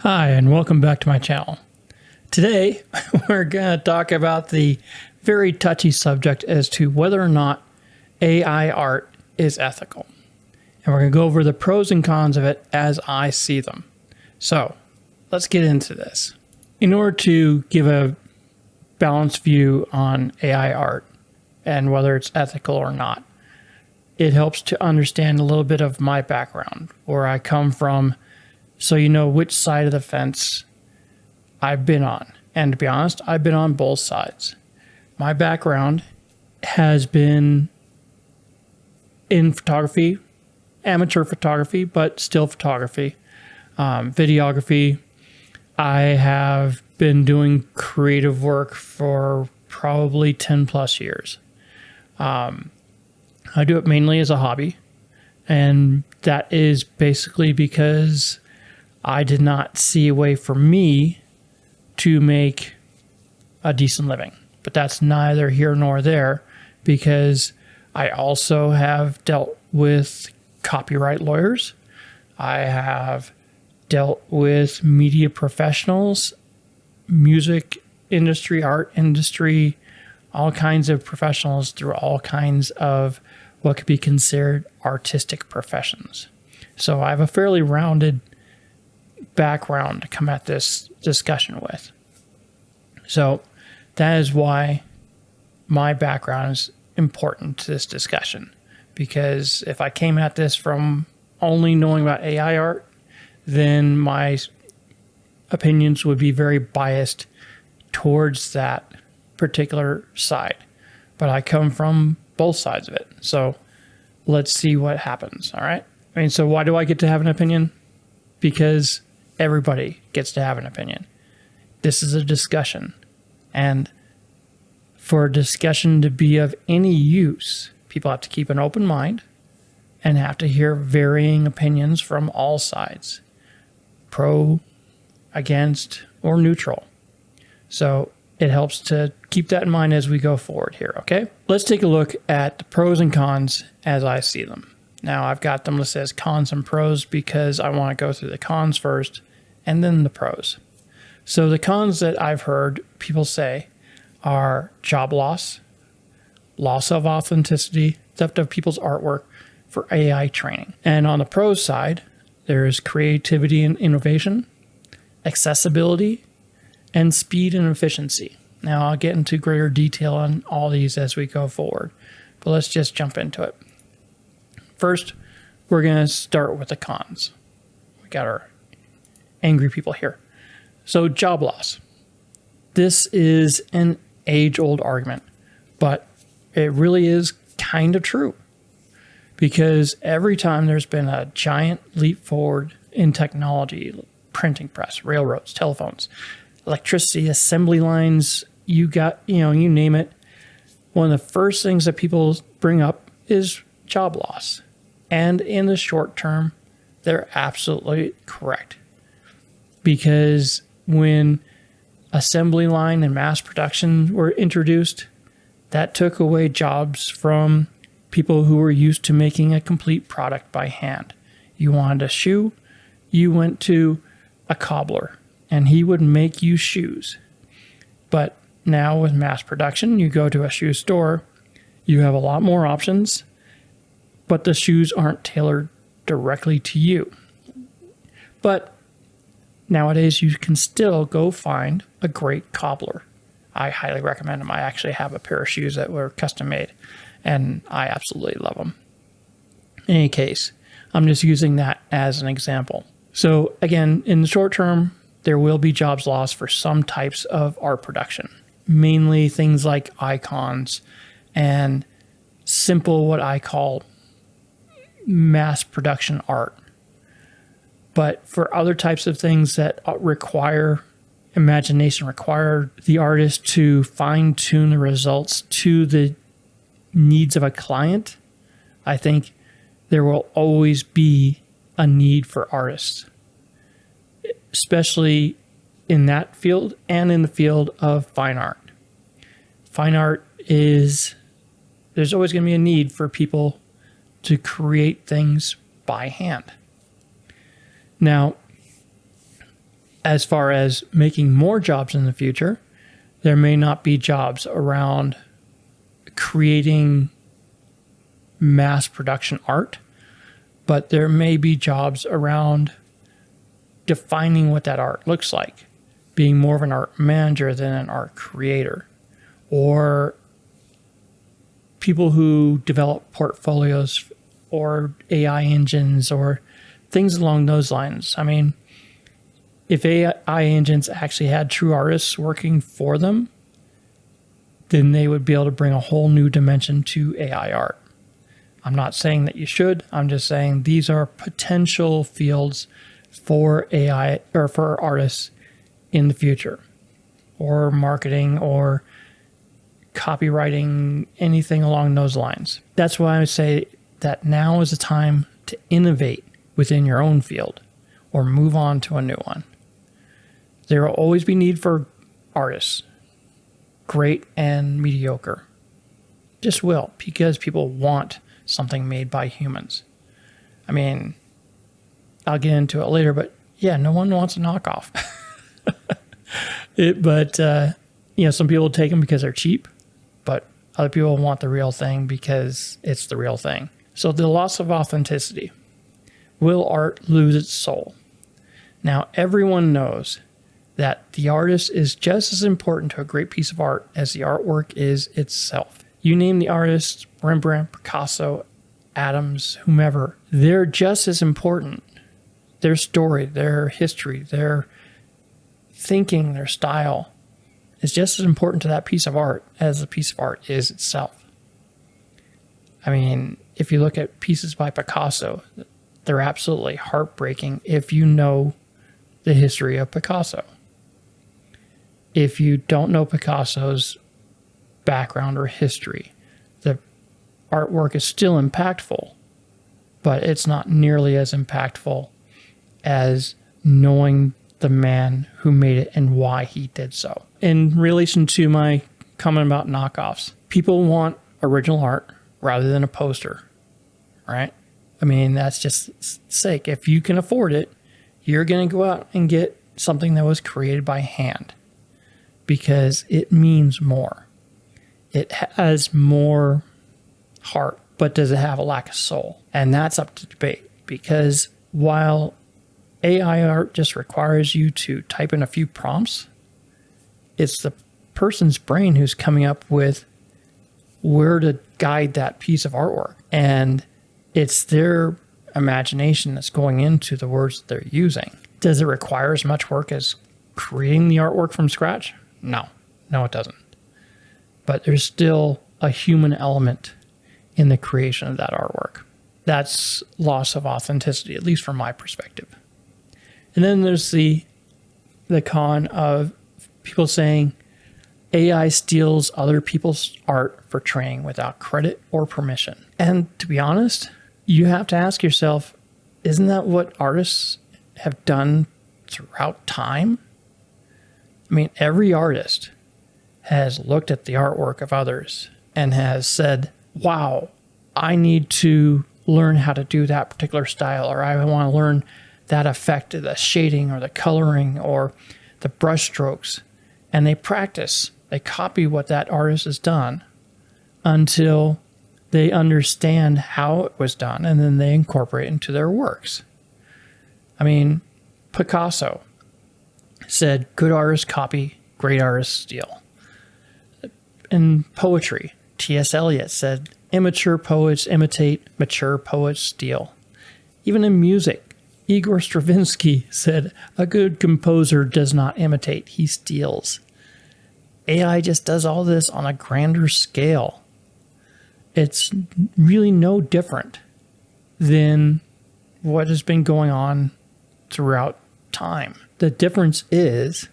Hi, and welcome back to my channel. Today, we're going to talk about the very touchy subject as to whether or not AI art is ethical. And we're going to go over the pros and cons of it as I see them. So, let's get into this. In order to give a balanced view on AI art and whether it's ethical or not, it helps to understand a little bit of my background, where I come from, so you know which side of the fence I've been on. And to be honest, I've been on both sides. My background has been in photography, amateur photography, but still photography, videography. I have been doing creative work for probably 10 plus years. I do it mainly as a hobby, and that is basically because I did not see a way for me to make a decent living. But that's neither here nor there, because I also have dealt with copyright lawyers. I have dealt with media professionals, music industry, art industry, all kinds of professionals through all kinds of what could be considered artistic professions. So I have a fairly rounded background to come at this discussion with. So that is why my background is important to this discussion, because if I came at this from only knowing about AI art, then my opinions would be very biased towards that particular side. But I come from both sides of it. So let's see what happens. All right. So why do I get to have an opinion? Because everybody gets to have an opinion. This is a discussion. And for a discussion to be of any use, people have to keep an open mind and have to hear varying opinions from all sides, pro, against, or neutral. So it helps to keep that in mind as we go forward here, okay? Let's take a look at the pros and cons as I see them. Now, I've got them listed as cons and pros because I want to go through the cons first and then the pros. So the cons that I've heard people say are job loss, loss of authenticity, theft of people's artwork for AI training. And on the pros side, there's creativity and innovation, accessibility, and speed and efficiency. Now, I'll get into greater detail on all these as we go forward, but let's just jump into it. First, we're going to start with the cons. We got our angry people here. So, job loss. This is an age-old argument, but it really is kind of true, because every time there's been a giant leap forward in technology, printing press, railroads, telephones, electricity, assembly lines, you name it, one of the first things that people bring up is job loss. And in the short term, they're absolutely correct. Because when assembly line and mass production were introduced, that took away jobs from people who were used to making a complete product by hand. You wanted a shoe, you went to a cobbler, and he would make you shoes. But now with mass production, you go to a shoe store, you have a lot more options, but the shoes aren't tailored directly to you. But nowadays, you can still go find a great cobbler. I highly recommend them. I actually have a pair of shoes that were custom made, and I absolutely love them. In any case, I'm just using that as an example. So again, in the short term, there will be jobs lost for some types of art production, mainly things like icons and simple, what I call mass production art. But for other types of things that require imagination, require the artist to fine-tune the results to the needs of a client, I think there will always be a need for artists, especially in that field and in the field of fine art. Fine art is, there's always going to be a need for people to create things by hand. Now, as far as making more jobs in the future, there may not be jobs around creating mass production art, but there may be jobs around defining what that art looks like, being more of an art manager than an art creator, or people who develop portfolios or AI engines or things along those lines. I mean, if AI engines actually had true artists working for them, then they would be able to bring a whole new dimension to AI art. I'm not saying that you should. I'm just saying these are potential fields for AI or for artists in the future, or marketing or copywriting, anything along those lines. That's why I say that now is the time to innovate within your own field or move on to a new one. There will always be need for artists, great and mediocre. Just will, because people want something made by humans. I mean, I'll get into it later, but yeah, no one wants a knockoff. Some people take them because they're cheap, but other people want the real thing because it's the real thing. So the loss of authenticity. Will art lose its soul? Now, everyone knows that the artist is just as important to a great piece of art as the artwork is itself. You name the artist, Rembrandt, Picasso, Adams, whomever, they're just as important. Their story, their history, their thinking, their style is just as important to that piece of art as the piece of art is itself. I mean, if you look at pieces by Picasso, they're absolutely heartbreaking if you know the history of Picasso. If you don't know Picasso's background or history, the artwork is still impactful, but it's not nearly as impactful as knowing the man who made it and why he did so. In relation to my comment about knockoffs, people want original art rather than a poster, right? I mean, that's just sake. If you can afford it, you're going to go out and get something that was created by hand because it means more. It has more heart, but does it have a lack of soul? And that's up to debate, because while AI art just requires you to type in a few prompts, it's the person's brain who's coming up with where to guide that piece of artwork. And it's their imagination that's going into the words that they're using. Does it require as much work as creating the artwork from scratch? No, it doesn't. But there's still a human element in the creation of that artwork. That's loss of authenticity, at least from my perspective. And then there's the con of people saying AI steals other people's art for training without credit or permission. And to be honest, you have to ask yourself, isn't that what artists have done throughout time? I mean, every artist has looked at the artwork of others and has said, wow, I need to learn how to do that particular style, or I want to learn that effect, the shading or the coloring or the brush strokes. And they practice, they copy what that artist has done until they understand how it was done, and then they incorporate it into their works. I mean, Picasso said, good artists copy, great artists steal. In poetry, T.S. Eliot said, immature poets imitate, mature poets steal. Even in music, Igor Stravinsky said, a good composer does not imitate, he steals. AI just does all this on a grander scale. It's really no different than what has been going on throughout time. The difference is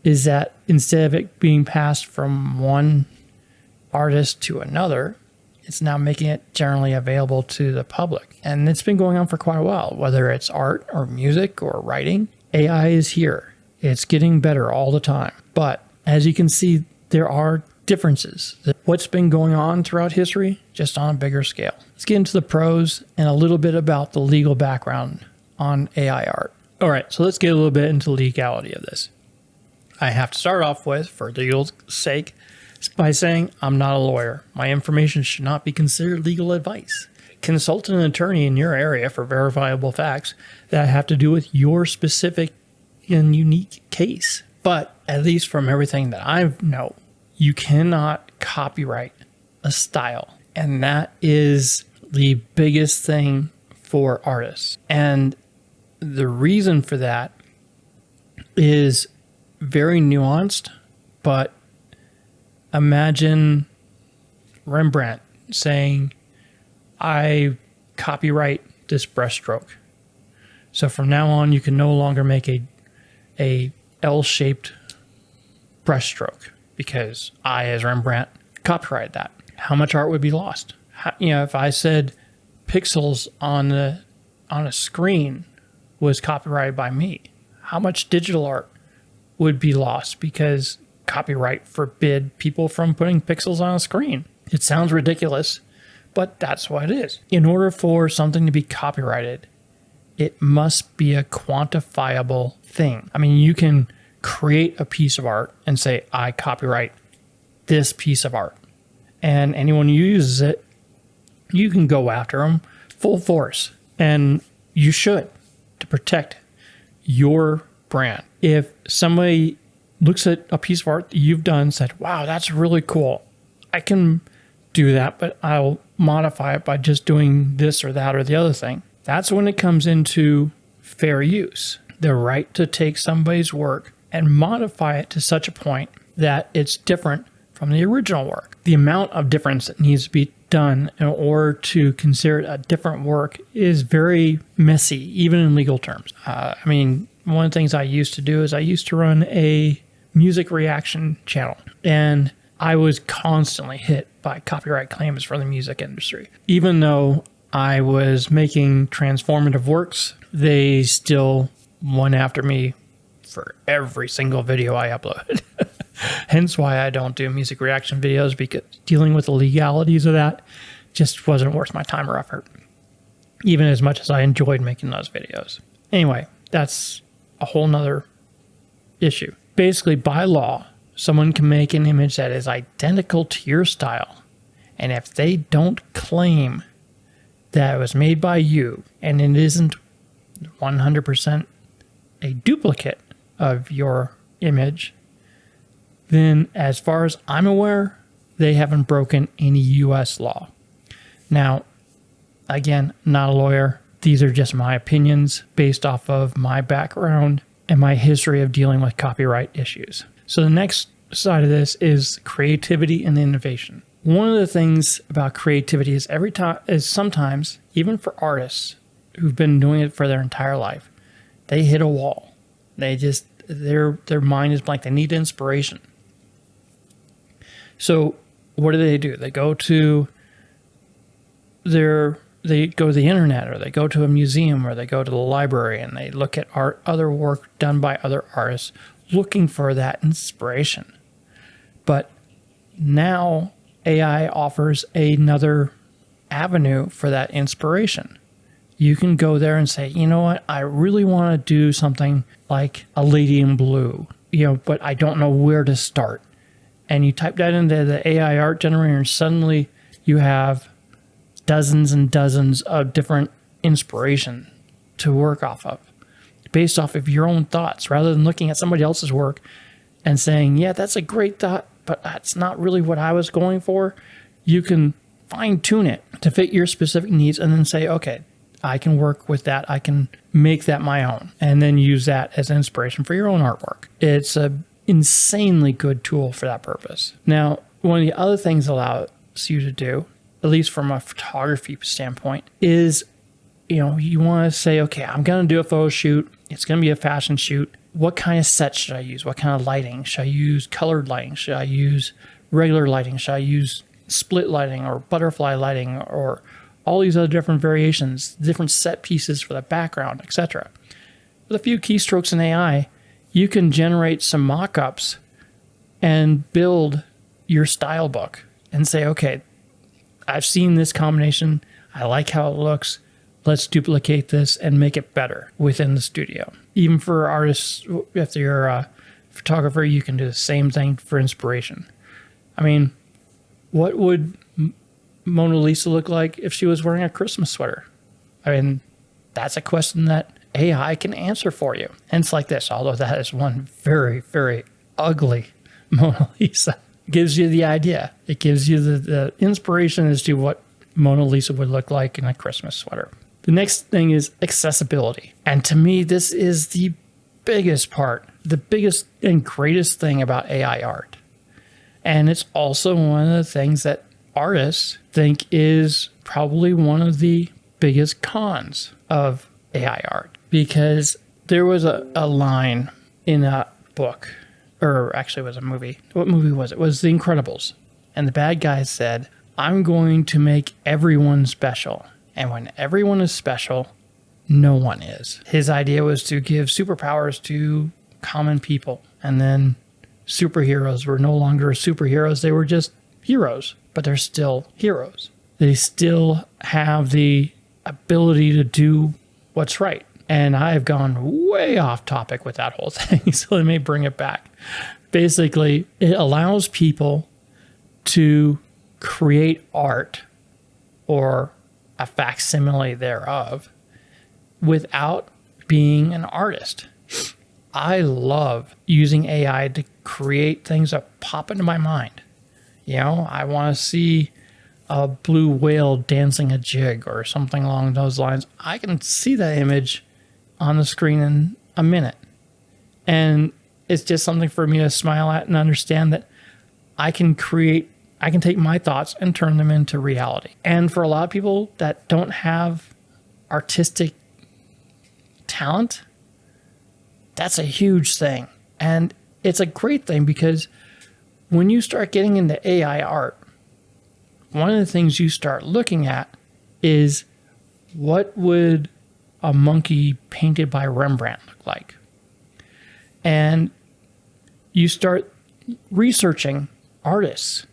that instead of it being passed from one artist to another, it's now making it generally available to the public. And it's been going on for quite a while, whether it's art or music or writing. AI is here. It's getting better all the time. But as you can see, there are differences. What's been going on throughout history, just on a bigger scale. Let's get into the pros and a little bit about the legal background on AI art. All right, so let's get a little bit into the legality of this. I have to start off with, for legal sake, by saying I'm not a lawyer. My information should not be considered legal advice. Consult an attorney in your area for verifiable facts that have to do with your specific and unique case. But at least from everything that I know, you cannot copyright a style. And that is the biggest thing for artists. And the reason for that is very nuanced, but imagine Rembrandt saying, I copyright this brushstroke. So from now on, you can no longer make a L-shaped brushstroke because I, as Rembrandt, copyrighted that. How much art would be lost? If I said pixels on a screen was copyrighted by me, how much digital art would be lost because copyright forbid people from putting pixels on a screen? It sounds ridiculous, but that's what it is. In order for something to be copyrighted, it must be a quantifiable thing. I mean, you can create a piece of art and say, I copyright this piece of art. And anyone who uses it, you can go after them full force. And you should, to protect your brand. If somebody looks at a piece of art that you've done and said, wow, that's really cool, I can do that, but I'll modify it by just doing this or that or the other thing. That's when it comes into fair use. The right to take somebody's work and modify it to such a point that it's different from the original work. The amount of difference that needs to be done in order to consider it a different work is very messy, even in legal terms. One of the things I used to do is I used to run a music reaction channel, and I was constantly hit by copyright claims from the music industry. Even though I was making transformative works, they still went after me for every single video I uploaded. Hence why I don't do music reaction videos, because dealing with the legalities of that just wasn't worth my time or effort, even as much as I enjoyed making those videos. Anyway, that's a whole nother issue. Basically, by law, someone can make an image that is identical to your style, and if they don't claim that it was made by you and it isn't 100% a duplicate of your image, then as far as I'm aware, they haven't broken any U.S. law. Now, again, not a lawyer. These are just my opinions based off of my background and my history of dealing with copyright issues. So the next side of this is creativity and innovation. One of the things about creativity is sometimes, even for artists who've been doing it for their entire life, they hit a wall. Their mind is blank. They need inspiration. So what do? They go to the internet, or they go to a museum, or they go to the library, and they look at other work done by other artists, looking for that inspiration. But now AI offers another avenue for that inspiration. You can go there and say, you know what, I really want to do something like a lady in blue, but I don't know where to start. And you type that into the AI art generator, and suddenly you have dozens and dozens of different inspiration to work off of, based off of your own thoughts, rather than looking at somebody else's work and saying, yeah, that's a great thought, but that's not really what I was going for. You can fine tune it to fit your specific needs and then say, okay, I can work with that. I can make that my own, and then use that as inspiration for your own artwork. It's an insanely good tool for that purpose. Now, one of the other things it allows you to do, at least from a photography standpoint, is, you want to say, okay, I'm going to do a photo shoot. It's going to be a fashion shoot. What kind of set should I use? What kind of lighting? Should I use colored lighting? Should I use regular lighting? Should I use split lighting or butterfly lighting, or all these other different variations, different set pieces for the background, etc. With a few keystrokes in AI, you can generate some mock-ups and build your style book and say, okay, I've seen this combination. I like how it looks. let's duplicate this and make it better within the studio. Even for artists, if you're a photographer, you can do the same thing for inspiration. I mean, what would Mona Lisa look like if she was wearing a Christmas sweater? I mean, that's a question that AI can answer for you. And it's like this, although that is one very, very ugly Mona Lisa. It gives you the idea. It gives you the inspiration as to what Mona Lisa would look like in a Christmas sweater. The next thing is accessibility. And to me, this is the biggest part, the biggest and greatest thing about AI art. And it's also one of the things that artists think is probably one of the biggest cons of AI art. Because there was a line in a book, or actually it was a movie. What movie was it? It was The Incredibles. And the bad guy said, I'm going to make everyone special. And when everyone is special, no one is. His idea was to give superpowers to common people. And then superheroes were no longer superheroes. They were just heroes, but they're still heroes. They still have the ability to do what's right. And I've gone way off topic with that whole thing, so let me bring it back. Basically, it allows people to create art or a facsimile thereof without being an artist. I love using AI to create things that pop into my mind. You know, I want to see a blue whale dancing a jig or something along those lines. I can see that image on the screen in a minute. And it's just something for me to smile at and understand that I can take my thoughts and turn them into reality. And for a lot of people that don't have artistic talent, that's a huge thing. And it's a great thing because when you start getting into AI art, one of the things you start looking at is what would a monkey painted by Rembrandt look like? And you start researching artists.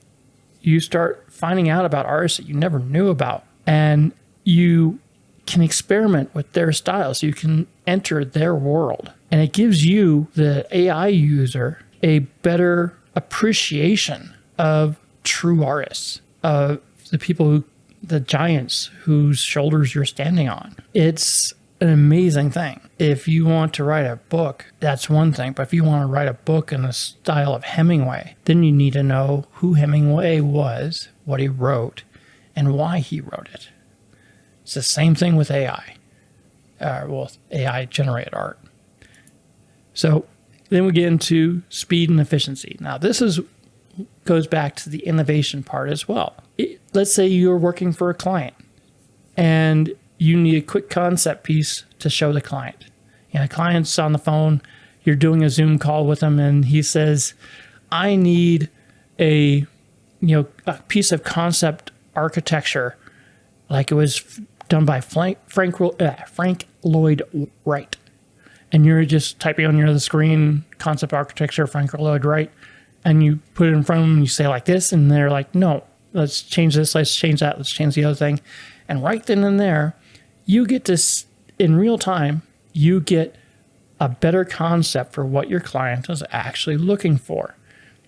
You start finding out about artists that you never knew about. And you can experiment with their styles. You can enter their world. And it gives you, the AI user, a better appreciation of true artists, of the people the giants whose shoulders you're standing on. It's an amazing thing. If you want to write a book, that's one thing. But if you want to write a book in the style of Hemingway, then you need to know who Hemingway was, what he wrote, and why he wrote it. It's the same thing with AI. AI generated art. So then we get into speed and efficiency. Now this goes back to the innovation part as well. Let's say you're working for a client and you need a quick concept piece to show the client. And the client's on the phone, you're doing a Zoom call with him, and he says, I need a piece of concept architecture like it was done by Frank Lloyd Wright. And you're just typing on your other screen, concept architecture, Frank Lloyd Wright, and you put it in front of them and you say like this, and they're like, no, let's change this, let's change that, let's change the other thing. And right then and there, you get this in real time, you get a better concept for what your client is actually looking for.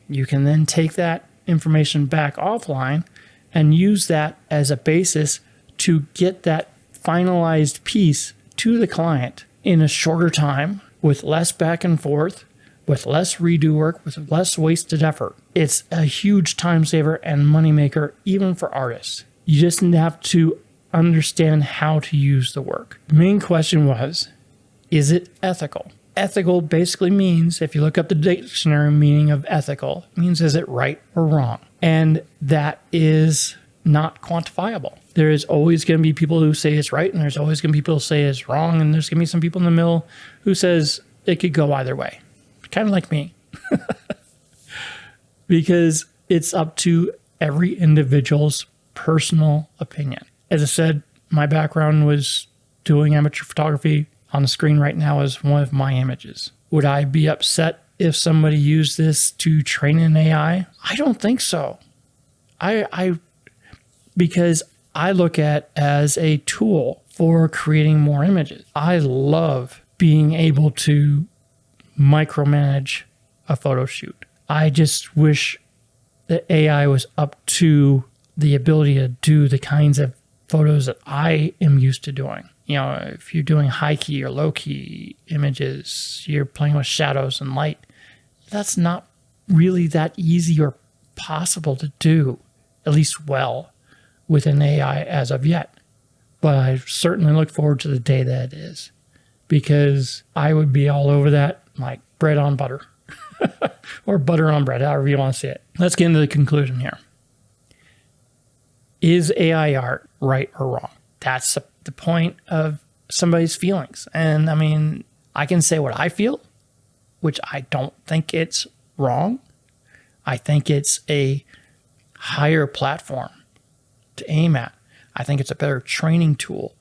You can then take that information back offline and use that as a basis to get that finalized piece to the client in a shorter time, with less back and forth, with less redo work, with less wasted effort. It's a huge time saver and moneymaker, even for artists. You just have to understand how to use the work. The main question was, is it ethical? Ethical basically means, if you look up the dictionary meaning of ethical, it means is it right or wrong? And that is not quantifiable. There is always going to be people who say it's right, and there's always going to be people who say it's wrong, and there's going to be some people in the middle who says it could go either way. Kind of like me. Because it's up to every individual's personal opinion. As I said, my background was doing amateur photography. On the screen right now is one of my images. Would I be upset if somebody used this to train an AI? I don't think so. Because I look at it as a tool for creating more images. I love being able to micromanage a photo shoot. I just wish that AI was up to the ability to do the kinds of photos that I am used to doing. You know, if you're doing high key or low key images, you're playing with shadows and light. That's not really that easy or possible to do, at least well, with an AI as of yet. But I certainly look forward to the day that it is, because I would be all over that like bread on butter or butter on bread, however you want to say it. Let's get into the conclusion here. Is AI art right or wrong? That's the point of somebody's feelings. And I mean, I can say what I feel, which I don't think it's wrong. I think it's a higher platform to aim at. I think it's a better training tool.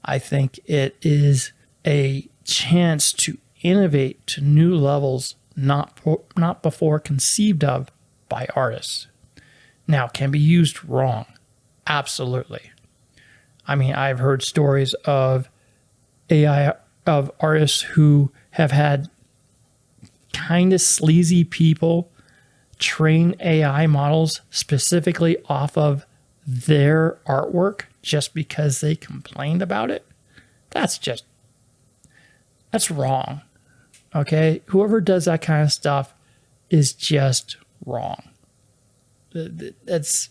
I think it is a chance to innovate to new levels not before conceived of by artists. Now, can be used wrong. Absolutely. I mean, I've heard stories of AI, of artists who have had kind of sleazy people train AI models specifically off of their artwork just because they complained about it. That's wrong. Okay? Whoever does that kind of stuff is just wrong. That's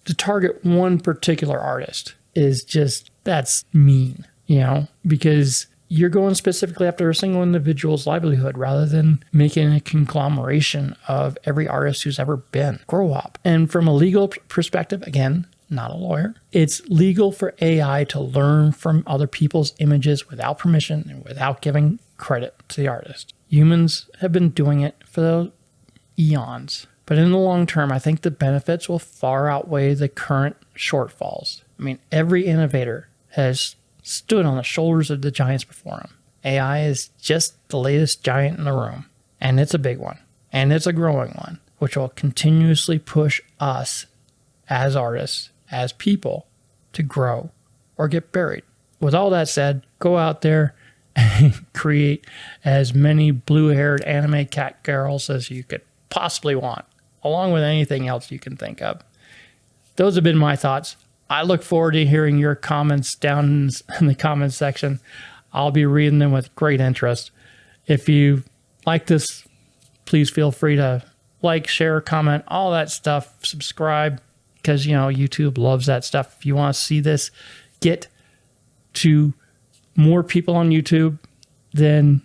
to target one particular artist is just, that's mean, you know, because you're going specifically after a single individual's livelihood rather than making a conglomeration of every artist who's ever been. Grow up. And from a legal perspective, again, not a lawyer, it's legal for AI to learn from other people's images without permission and without giving credit to the artist. Humans have been doing it for eons. But in the long term, I think the benefits will far outweigh the current shortfalls. I mean, every innovator has stood on the shoulders of the giants before him. AI is just the latest giant in the room, and it's a big one, and it's a growing one, which will continuously push us as artists, as people, to grow or get buried. With all that said, go out there and create as many blue-haired anime cat girls as you could possibly want, along with anything else you can think of. Those have been my thoughts. I look forward to hearing your comments down in the comments section. I'll be reading them with great interest. If you like this, please feel free to like, share, comment, all that stuff. Subscribe, because, you know, YouTube loves that stuff. If you want to see this get to more people on YouTube, then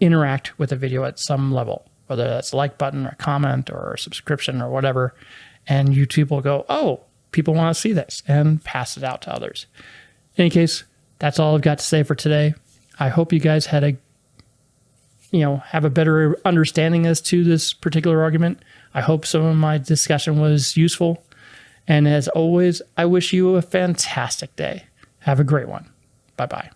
interact with the video at some level, whether that's a like button or comment or a subscription or whatever. And YouTube will go, oh, people want to see this, and pass it out to others. In any case, that's all I've got to say for today. I hope you guys had have a better understanding as to this particular argument. I hope some of my discussion was useful. And as always, I wish you a fantastic day. Have a great one. Bye-bye.